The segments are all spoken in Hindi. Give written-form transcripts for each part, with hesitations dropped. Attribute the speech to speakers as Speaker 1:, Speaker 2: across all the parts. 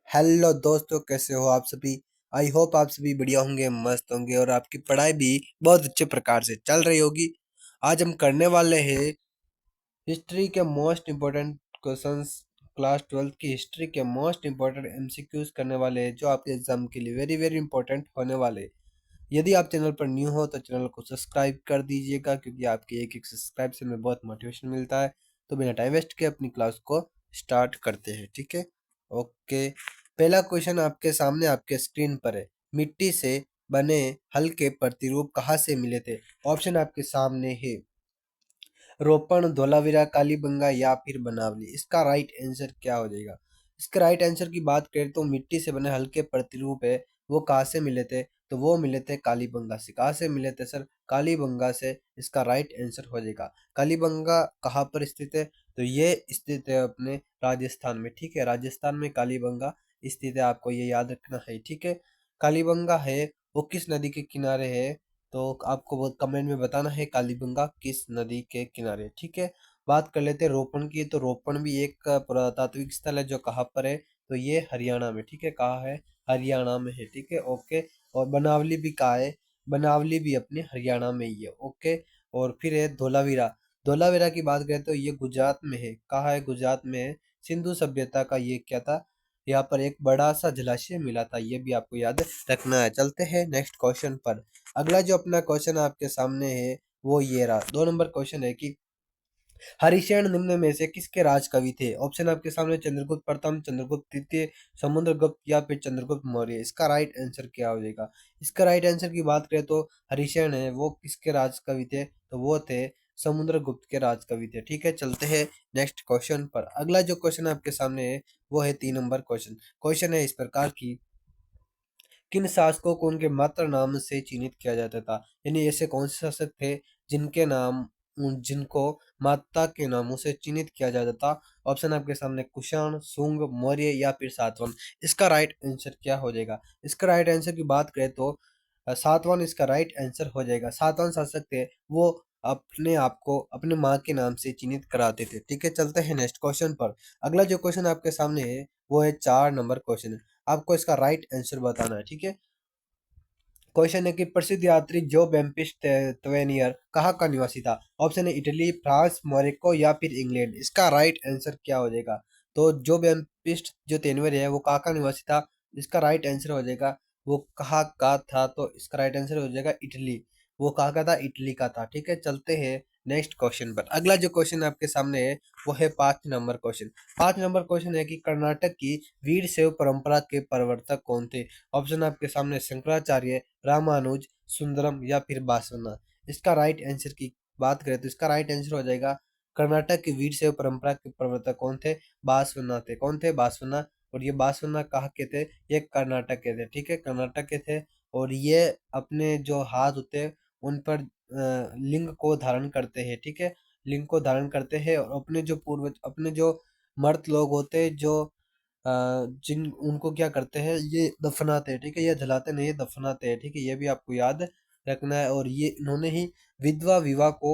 Speaker 1: हेलो दोस्तों, कैसे हो आप सभी। आई होप आप सभी बढ़िया होंगे, मस्त होंगे और आपकी पढ़ाई भी बहुत अच्छे प्रकार से चल रही होगी। आज हम करने वाले हैं हिस्ट्री के मोस्ट इम्पोर्टेंट क्वेश्चंस। क्लास 12 की हिस्ट्री के मोस्ट इम्पोर्टेंट एमसीक्यूज करने वाले हैं, जो आपके एग्जाम के लिए वेरी वेरी इंपॉर्टेंट होने वाले हैं। यदि आप चैनल पर न्यू हो तो चैनल को सब्सक्राइब कर दीजिएगा, क्योंकि आपके एक एक सब्सक्राइब से हमें बहुत मोटिवेशन मिलता है। तो बिना टाइम वेस्ट के अपनी क्लास को स्टार्ट करते हैं, ठीक है। ओके, पहला क्वेश्चन आपके सामने आपके स्क्रीन पर है। मिट्टी से बने हल्के प्रतिरूप कहाँ से मिले थे? ऑप्शन आपके सामने है। रोपण, धोलावीरा, कालीबंगा या फिर बनावली। इसका राइट आंसर क्या हो जाएगा? इसका राइट आंसर की बात करें तो मिट्टी से बने हल्के प्रतिरूप है, वो कहाँ से मिले थे? तो वो मिले थे कालीबंगा से। कहाँ से मिले थे सर? कालीबंगा से। इसका राइट आंसर हो जाएगा। कालीबंगा कहाँ पर स्थित है? तो ये स्थित है अपने राजस्थान में, ठीक है। राजस्थान में कालीबंगा स्थित है, आपको ये याद रखना है, ठीक है। कालीबंगा है वो किस नदी के किनारे है? तो आपको वो कमेंट में बताना है कालीबंगा किस नदी के किनारे, ठीक है। बात कर लेते हैं रोपण की। तो रोपण भी एक पुरातात्विक स्थल है, जो कहाँ पर है? तो ये हरियाणा में, ठीक है। कहाँ है? हरियाणा में है, ठीक है। ओके, और बनावली भी कहाँ है? बनावली भी अपने हरियाणा में ही है, ओके। और फिर है धोलावीरा। धोलावीरा की बात करें तो ये गुजरात में है। कहाँ है? गुजरात में है। सिंधु सभ्यता का ये क्या था? यहाँ पर एक बड़ा सा जलाशय मिला था, ये भी आपको याद रखना है। चलते हैं नेक्स्ट क्वेश्चन पर। अगला जो अपना क्वेश्चन आपके सामने है वो ये रहा। 2 नंबर क्वेश्चन है कि हरिशैन निम्न में से किसके राज कवि थे? ऑप्शन आपके सामने चंद्रगुप्त प्रथम, चंद्रगुप्त द्वितीय, समुद्रगुप्त या फिर चंद्रगुप्त मौर्य। इसका राइट आंसर क्या हो जाएगा? इसका राइट आंसर की बात करें तो हरिशैन है वो किसके राज कवि थे? तो वो थे समुद्रगुप्त के राज कवि थे, ठीक है। चलते हैं नेक्स्ट क्वेश्चन पर। अगला जो क्वेश्चन आपके सामने है वो है 3 नंबर क्वेश्चन। क्वेश्चन है इस प्रकार की, किन शासकों को उनके मातृ नाम से चिन्हित किया जाता था? यानी ऐसे कौन से शासक थे जिनके नाम जिनको माता के नामों से चिन्हित किया जाता था? ऑप्शन आपके सामने कुषाण, शुंग, मौर्य या फिर सातवाहन। इसका राइट आंसर क्या हो जाएगा? इसका राइट आंसर की बात करें तो सातवाहन इसका राइट आंसर हो जाएगा। सातवाहन शासक थे वो अपने आप को अपने माँ के नाम से चिन्हित कराते थे, ठीक है। चलते हैं नेक्स्ट क्वेश्चन पर। अगला जो क्वेश्चन आपके सामने है वो है 4 नंबर क्वेश्चन। आपको इसका राइट आंसर बताना है, ठीक है। क्वेश्चन है कि प्रसिद्ध यात्री जो बेम्पिस्ट त्वेनियर कहाँ का निवासी था? ऑप्शन है इटली, फ्रांस, मोरक्को या फिर इंग्लैंड। इसका राइट आंसर क्या हो जाएगा? तो जो बेम्पिस्ट जो तेनवर है वो कहाँ का निवासी था? इसका राइट आंसर हो जाएगा वो कहाँ का था? तो इसका राइट आंसर हो जाएगा इटली। वो कहाँ का था? इटली का था, ठीक है। चलते हैं नेक्स्ट क्वेश्चन पर। अगला जो क्वेश्चन आपके सामने है वो है 5 नंबर क्वेश्चन। 5 नंबर क्वेश्चन है कि कर्नाटक की वीर शैव परंपरा के प्रवर्तक कौन थे? ऑप्शन आपके सामने शंकराचार्य, रामानुज, सुंदरम या फिर बासवन्ना। इसका राइट आंसर की बात करें तो इसका राइट आंसर हो जाएगा कर्नाटक की वीर शैव परंपरा के प्रवर्तक कौन थे? बासवन्ना थे। कौन थे? बासवन्ना। और ये बासवन्ना कहाँ के थे? ये कर्नाटक के थे, ठीक है। कर्नाटक के थे। और ये अपने जो हाथ होते हैं उन पर लिंग को धारण करते हैं, ठीक है। लिंग को धारण करते हैं और अपने जो पूर्वज, अपने जो मर्द लोग होते हैं, जो जिन उनको क्या करते हैं, ये दफनाते हैं, ठीक है। ये जलाते नहीं, ये दफनाते हैं, ठीक है। ये भी आपको याद रखना है। और ये इन्होंने ही विधवा विवाह को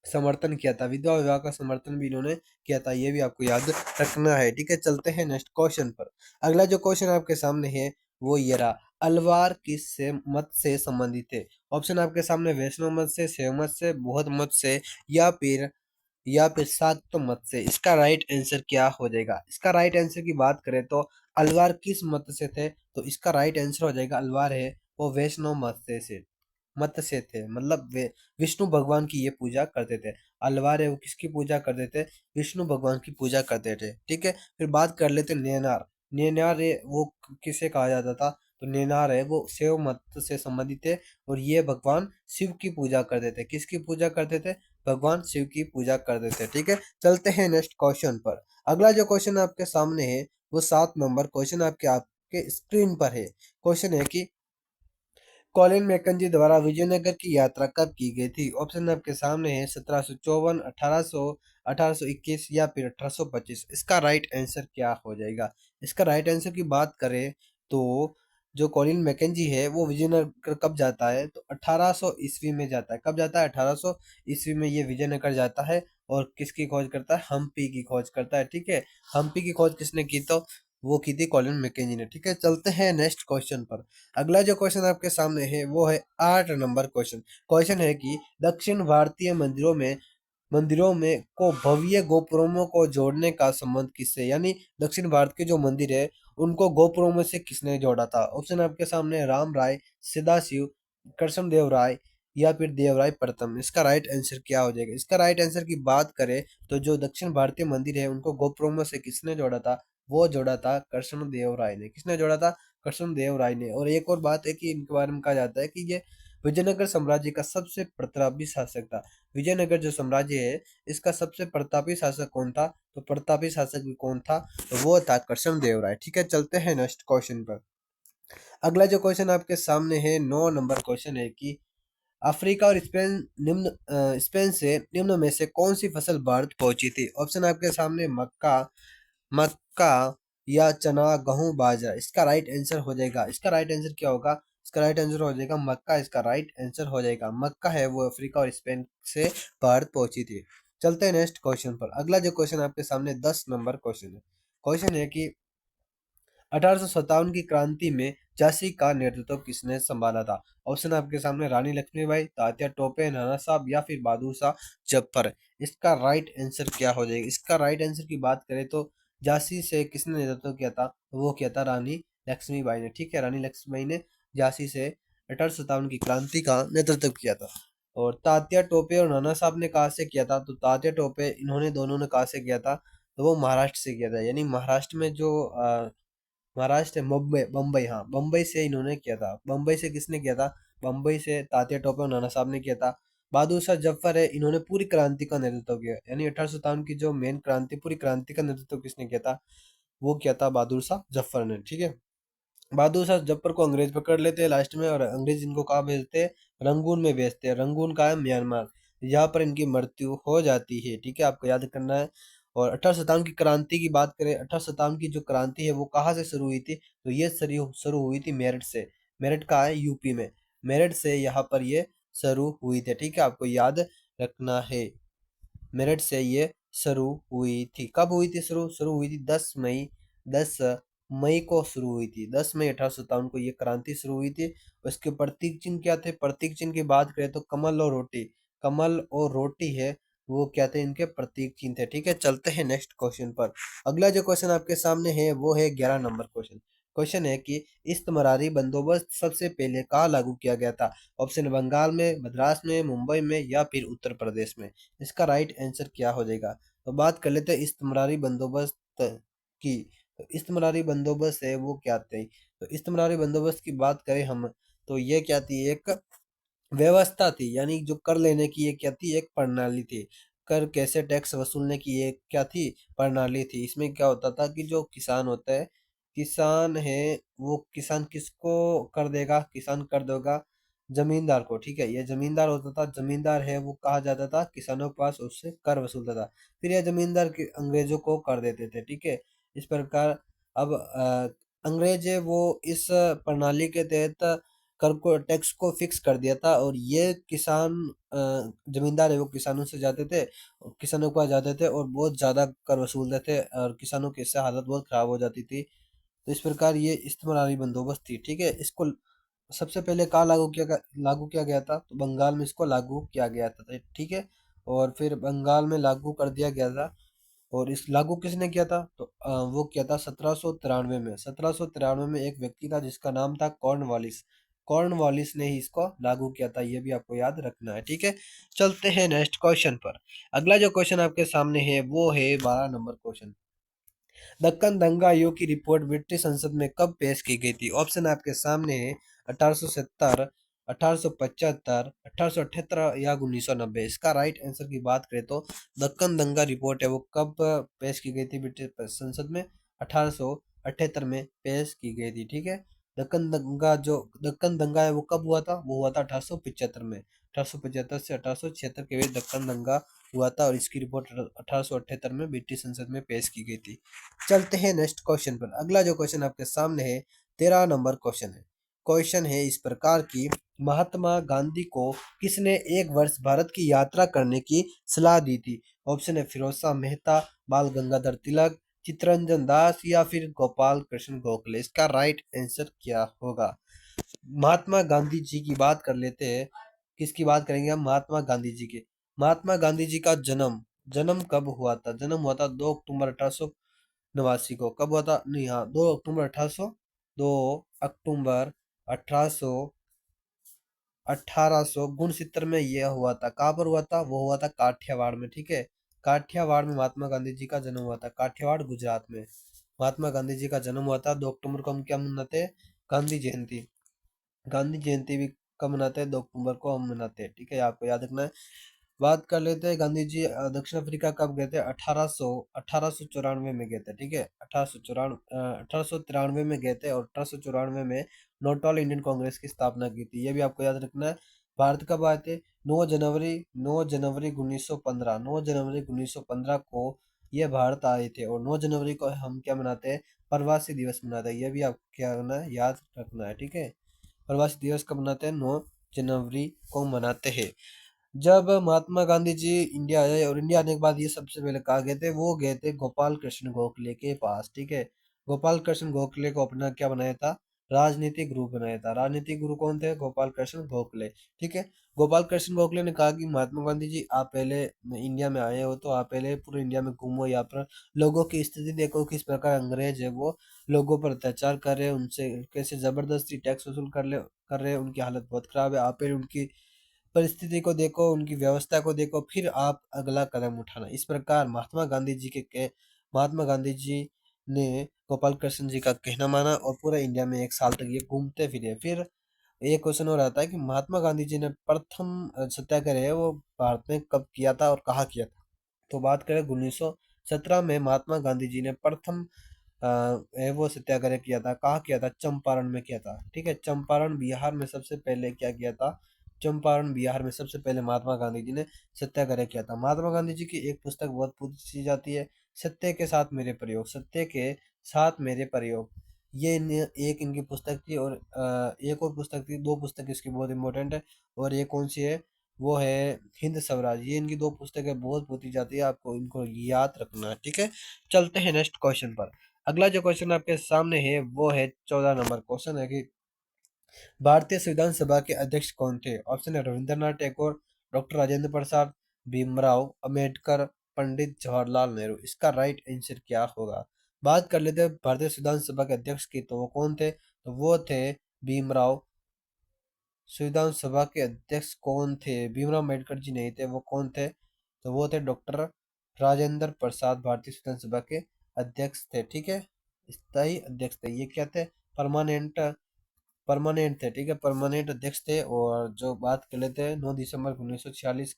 Speaker 1: समर्थन किया था। विधवा विवाह का समर्थन भी इन्होंने किया था, ये भी आपको याद रखना है, ठीक है। चलते हैं नेक्स्ट क्वेश्चन पर। अगला जो क्वेश्चन आपके सामने है वो ये रहा। अलवार किस से मत से संबंधित है? ऑप्शन आपके सामने वैष्णव मत से, शैव मत से, बौद्ध मत से या फिर शाक्त मत से। इसका राइट आंसर क्या हो जाएगा? इसका राइट आंसर की बात करें तो अलवार किस मत से थे? तो इसका राइट आंसर हो जाएगा अलवार है वो वैष्णव मत से थे। मतलब वे विष्णु भगवान की ये पूजा करते थे। अलवार है वो किसकी पूजा करते थे? विष्णु भगवान की पूजा करते थे, ठीक है। फिर बात कर लेते नैनार। नैनार है वो किसे कहा जाता था? तो नैनार है वो शैव मत से संबंधित है और ये भगवान शिव की पूजा करते थे। किसकी पूजा करते थे? भगवान शिव की पूजा करते थे, ठीक है। चलते हैं नेक्स्ट क्वेश्चन पर। अगला जो क्वेश्चन आपके सामने है वो 7 नंबर क्वेश्चन आपके आपके स्क्रीन पर है। क्वेश्चन है कि कॉलिन मैकेंजी द्वारा विजयनगर की यात्रा कब की गई थी? ऑप्शन आपके सामने है 1754, 1800, 1821 या फिर 1825। इसका राइट आंसर क्या हो जाएगा? इसका राइट आंसर की बात करें तो जो कॉलिन मैकेंजी है वो विजयनगर कब जाता है? तो 1800 ईस्वी में जाता है। कब जाता है? 1800 ईस्वी में ये विजयनगर जाता है। और किसकी खोज करता है? हम्पी की खोज करता है, ठीक है। हम्पी की खोज किसने की? तो वो की थी कॉलिन मैकेंजी ने। ठीक है, चलते हैं नेक्स्ट क्वेश्चन पर। अगला जो क्वेश्चन आपके सामने है वो है 8 नंबर क्वेश्चन। क्वेश्चन है कि दक्षिण भारतीय मंदिरों में को भव्य गोपुरमों को जोड़ने का संबंध किससे, यानी दक्षिण भारत के जो मंदिर है उनको गोपुरमों से किसने जोड़ा था। ऑप्शन आपके सामने राम राय, सदाशिव, कृष्णदेव राय या फिर देवराय प्रथम। इसका राइट आंसर क्या हो जाएगा? इसका राइट आंसर की बात करें तो जो दक्षिण भारतीय मंदिर है उनको गोपुरमों से किसने जोड़ा था? वो जोड़ा था कृष्णदेव राय ने। किसने जोड़ा था? कृष्णदेव राय ने। और एक और बात है कि इनके बारे में कहा जाता है कि ये विजयनगर साम्राज्य का सबसे प्रतापी शासक था। विजयनगर जो साम्राज्य है इसका सबसे प्रतापी शासक कौन था? तो प्रतापी शासक भी कौन था? तो वो था कृष्णदेव राय। ठीक है, चलते हैं नेक्स्ट क्वेश्चन पर। अगला जो क्वेश्चन आपके सामने है 9 नंबर क्वेश्चन है कि अफ्रीका और स्पेन से निम्न में से कौन सी फसल भारत पहुंची थी। ऑप्शन आपके सामने मक्का, मक्का या चना, गेहूं, बाजरा। इसका राइट आंसर हो जाएगा, इसका राइट आंसर क्या होगा? इसका राइट आंसर हो जाएगा मक्का। इसका राइट आंसर हो जाएगा मक्का है वो अफ्रीका और स्पेन से भारत पहुंची थी। चलते हैं नेक्स्ट क्वेश्चन पर। अगला जो क्वेश्चन आपके सामने 10 नंबर क्वेश्चन है। क्वेश्चन है कि 1857 की क्रांति में झांसी का नेतृत्व किसने संभाला था। ऑप्शन आपके सामने रानी लक्ष्मीबाई, तात्या टोपे, नाना साहब या फिर बहादुर शाह जफर। इसका राइट आंसर क्या हो जाएगा? इसका राइट आंसर की बात करें तो झांसी से किसने नेतृत्व किया था? वो किया था रानी लक्ष्मीबाई ने। ठीक है, रानी लक्ष्मीबाई ने झांसी से 1857 की क्रांति का नेतृत्व किया था। और तात्या टोपे और नाना साहब ने कहा से किया था? तो तात्या टोपे इन्होंने दोनों ने कहा से किया था? तो वो महाराष्ट्र से किया था। यानी महाराष्ट्र में जो महाराष्ट्र मुंबई, बम्बई, हाँ बम्बई से इन्होंने किया था। बम्बई से किसने किया था? बम्बई से तात्या टोपे और नाना साहब ने किया था। बहादुर शाह जफर है, इन्होंने पूरी क्रांति का नेतृत्व किया। यानी 1857 की जो मेन क्रांति, पूरी क्रांति का नेतृत्व किसने किया था? वो किया था बहादुर शाह जफर ने। ठीक है, बहादुर शाह जफर को अंग्रेज पकड़ लेते हैं लास्ट में, और अंग्रेज इनको कहाँ भेजते हैं? रंगून में भेजते हैं। रंगून का है म्यांमार, यहाँ पर इनकी मृत्यु हो जाती है। ठीक है, आपको याद करना है। और 1857 की क्रांति की बात करें, 1857 की जो क्रांति है वो कहाँ से शुरू हुई थी? तो ये शुरू हुई थी मेरठ से। मेरठ का है यूपी में, मेरठ से यहाँ पर ये शुरू हुई थी। ठीक है, आपको याद रखना है। मेरठ से ये शुरू हुई थी। कब हुई थी शुरू? शुरू हुई थी 10 मई, 10 मई को शुरू हुई थी। 10 मई 1857 को ये क्रांति शुरू हुई थी। उसके प्रतीक चिन्ह क्या थे? प्रतीक चिन्ह की बात करें तो कमल और रोटी, कमल और रोटी है वो क्या थे? इनके प्रतीक चिन्ह थे। ठीक है, चलते हैं नेक्स्ट क्वेश्चन पर। अगला जो क्वेश्चन आपके सामने है वो है 11 नंबर क्वेश्चन। क्वेश्चन है कि इस्तमरारी बंदोबस्त सबसे पहले कहाँ लागू किया गया था। ऑप्शन बंगाल में, मद्रास में, मुंबई में या फिर उत्तर प्रदेश में। इसका राइट आंसर क्या हो जाएगा? तो बात कर लेते हैं इस्तमरारी बंदोबस्त की। तो इस्तमरारी बंदोबस्त है वो क्या थे? तो इस्तमरारी बंदोबस्त की बात करें हम तो ये क्या थी? एक व्यवस्था थी, यानी जो कर लेने की ये क्या थी? एक प्रणाली थी। कर कैसे टैक्स वसूलने की ये क्या थी? प्रणाली थी। इसमें क्या होता था कि जो किसान होता है, किसान है वो किसान किसको कर देगा? किसान कर देगा जमींदार को। ठीक है, ये जमींदार होता था, जमींदार है वो कहा जाता था किसानों के पास, उससे कर वसूलता था। फिर यह जमींदार अंग्रेजों को कर देते थे। ठीक है, इस प्रकार अब अंग्रेज है वो इस प्रणाली के तहत कर को, टैक्स को फिक्स कर दिया था। और ये किसान जमींदार है वो किसानों से जाते थे, किसानों के पास जाते थे और बहुत ज्यादा कर वसूलते थे, और किसानों की इससे हालत बहुत खराब हो जाती थी। तो इस प्रकार ये इस्तेमारी बंदोबस्त थी। ठीक है, इसको सबसे पहले कहाँ लागू किया गया था? तो बंगाल में इसको लागू किया गया था। ठीक है, और फिर बंगाल में लागू कर दिया गया था। और इस लागू किसने किया था? तो वो किया था 1793 में। 1793 में एक व्यक्ति था जिसका नाम था कॉर्नवालिस। कॉर्नवालिस ने ही इसको लागू किया था, ये भी आपको याद रखना है। ठीक है, चलते हैं नेक्स्ट क्वेश्चन पर। अगला जो क्वेश्चन आपके सामने है वो है 12 नंबर क्वेश्चन। दक्कन दंगा योग की रिपोर्ट ब्रिटिश संसद में कब पेश की गई थी? ऑप्शन आपके सामने है 1870, 1875, 1878 या 1990। इसका राइट आंसर की बात करें तो दक्कन दंगा रिपोर्ट है वो कब पेश की गई थी ब्रिटिश संसद में? 1878 में पेश की गई थी। ठीक है, दक्कन दंगा है वो कब हुआ था? वो हुआ था 1875 में। 1875 से 1876 के बीच दक्कन दंगा हुआ था, और इसकी रिपोर्ट 1878 में ब्रिटिश संसद में पेश की गई थी। चलते हैं नेक्स्ट क्वेश्चन पर। अगला जो क्वेश्चन आपके सामने है 13 नंबर क्वेश्चन है। क्वेश्चन है इस प्रकार की, महात्मा गांधी को किसने 1 वर्ष भारत की यात्रा करने की सलाह दी थी? ऑप्शन है फिरोज शाह मेहता, बाल गंगाधर तिलक, चित्तरंजन दास या फिर गोपाल कृष्ण गोखले? इसका राइट आंसर क्या होगा? महात्मा गांधी जी की बात कर लेते हैं। किसकी बात करेंगे हम? महात्मा गांधी जी की। महात्मा गांधी जी का जन्म जन्म कब हुआ था? जन्म हुआ था 2 अक्टूबर 1889 को। कब हुआ था? नहीं, हाँ, 2 अक्टूबर 1869 में यह हुआ था। कहाँ पर हुआ था? वो हुआ था काठियावाड़ में, ठीक है। काठियावाड़ में महात्मा गांधी जी का जन्म हुआ था, काठियावाड़ गुजरात में महात्मा गांधी जी का जन्म हुआ था। 2 अक्टूबर को हम क्या मनाते हैं? गांधी जयंती। गांधी जयंती भी कब मनाते हैं? 2 अक्टूबर को हम मनाते हैं, ठीक है, आपको याद रखना है। बात कर लेते हैं गांधी जी दक्षिण अफ्रीका कब गए थे? 1894 में गए थे, ठीक है। 1893 में गए थे और 1894 में नोटॉल इंडियन कांग्रेस की स्थापना की थी, ये भी आपको याद रखना है। भारत कब आए थे? 9 जनवरी 1915, 9 जनवरी 1915 को ये भारत आए थे। और 9 जनवरी को हम क्या मनाते हैं? प्रवासी दिवस मनाते हैं, ये भी आपको क्या करना है? याद रखना है, ठीक है। प्रवासी दिवस कब मनाते हैं? 9 जनवरी को मनाते हैं। जब महात्मा गांधी जी इंडिया आए और इंडिया आने के बाद ये सबसे पहले कहा गए थे, वो गए थे गोपाल कृष्ण गोखले के पास, ठीक है। गोपाल कृष्ण गोखले को अपना क्या बनाया था? राजनीतिक गुरु बनाया था। राजनीतिक गुरु कौन थे? गोपाल कृष्ण गोखले, ठीक है। गोपाल कृष्ण गोखले ने कहा कि महात्मा गांधी जी, आप पहले इंडिया में आए हो तो आप पहले पूरे इंडिया में घूमो, यहाँ पर लोगों की स्थिति देखो, किस प्रकार अंग्रेज है वो लोगों पर अत्याचार कर रहे हैं, उनसे कैसे जबरदस्ती टैक्स वसूल कर रहे हैं, उनकी हालत बहुत खराब है। आप पहले उनकी परिस्थिति को देखो, उनकी व्यवस्था को देखो, फिर आप अगला कदम उठाना। इस प्रकार महात्मा गांधी जी ने गोपाल कृष्ण जी का कहना माना और पूरे इंडिया में 1 साल तक ये घूमते फिरे। फिर एक क्वेश्चन और आता है कि महात्मा गांधी जी ने प्रथम सत्याग्रह है वो भारत में कब किया था और कहाँ किया था? तो बात करें 1917 में महात्मा गांधी जी ने प्रथम वो सत्याग्रह किया था। कहाँ किया था? चंपारण में किया था, ठीक है। चंपारण बिहार में सबसे पहले क्या किया था? चंपारण बिहार में सबसे पहले महात्मा गांधी जी ने सत्याग्रह किया था। महात्मा गांधी जी की एक पुस्तक बहुत पूछी जाती है, सत्य के साथ मेरे प्रयोग। सत्य के साथ मेरे प्रयोग, एक इनकी पुस्तक थी। और एक और पुस्तक थी, 2 पुस्तक इसकी बहुत इंपॉर्टेंट है। और ये कौन सी है? वो है हिंद स्वराज। ये इनकी 2 पुस्तकें बहुत पूछी जाती है, आपको इनको याद रखना है, ठीक है। चलते हैं नेक्स्ट क्वेश्चन पर। अगला जो क्वेश्चन आपके सामने है वो है 14 नंबर क्वेश्चन है कि भारतीय संविधान सभा के अध्यक्ष कौन थे? ऑप्शन है रविंद्रनाथ टैगोर, डॉक्टर राजेंद्र प्रसाद, भीमराव अंबेडकर, पंडित जवाहरलाल नेहरू। इसका राइट आंसर क्या होगा? बात कर लेते हैं भारतीय संविधान सभा के अध्यक्ष की, तो वो कौन थे? तो वो थे भीमराव। संविधान सभा के अध्यक्ष कौन थे? भीमराव अम्बेडकर जी नहीं थे, वो कौन थे? तो वो थे डॉक्टर राजेंद्र प्रसाद, भारतीय संविधान सभा के अध्यक्ष थे, ठीक है। स्थायी अध्यक्ष थे, ये क्या थे? परमानेंट परमानेंट थे, ठीक है, परमानेंट अध्यक्ष थे। और जो बात कर लेते हैं 9 दिसंबर 1946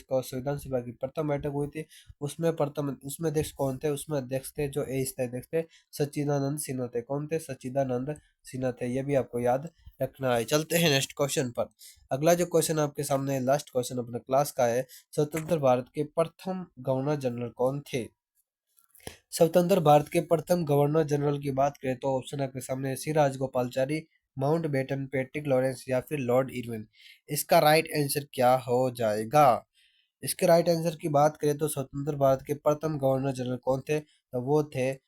Speaker 1: को संविधान सभा की प्रथम बैठक हुई थी। उसमें अध्यक्ष कौन थे? उसमें अध्यक्ष थे, जो स्थायी अध्यक्ष थे, सच्चिदानंद सिन्हा थे। कौन थे? सच्चिदानंद सिन्हा थे, ये भी आपको याद रखना है। चलते हैं नेक्स्ट क्वेश्चन पर। अगला जो क्वेश्चन आपके सामने, लास्ट क्वेश्चन अपने क्लास का है, स्वतंत्र भारत के प्रथम गवर्नर जनरल कौन थे? स्वतंत्र भारत के प्रथम गवर्नर जनरल की बात करें तो ऑप्शन आपके सामने है, C Rajagopalachari, Mountbatten, Patrick Lawrence या फिर लॉर्ड इरविन। इसका राइट आंसर क्या हो जाएगा? इसके राइट आंसर की बात करें तो स्वतंत्र भारत के प्रथम गवर्नर जनरल कौन थे? तो वो थे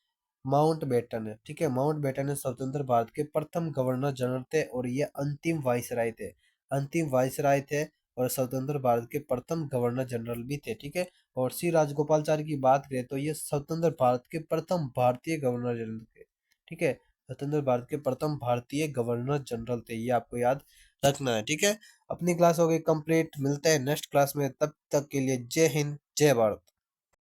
Speaker 1: माउंट बेटन, ठीक है। माउंट बेटन स्वतंत्र भारत के प्रथम गवर्नर जनरल थे और ये अंतिम वाइसराय थे। अंतिम वाइसराय थे और स्वतंत्र भारत के प्रथम गवर्नर जनरल भी थे, ठीक है। और सी राजगोपालचारी की बात करें तो ये स्वतंत्र भारत के प्रथम भारतीय गवर्नर जनरल थे, ठीक है। स्वतंत्र भारत के प्रथम भारतीय गवर्नर जनरल थे, ये आपको याद रखना है, ठीक है। अपनी क्लास हो गई कंप्लीट, मिलते हैं नेक्स्ट क्लास में, तब तक के लिए जय हिंद जय भारत।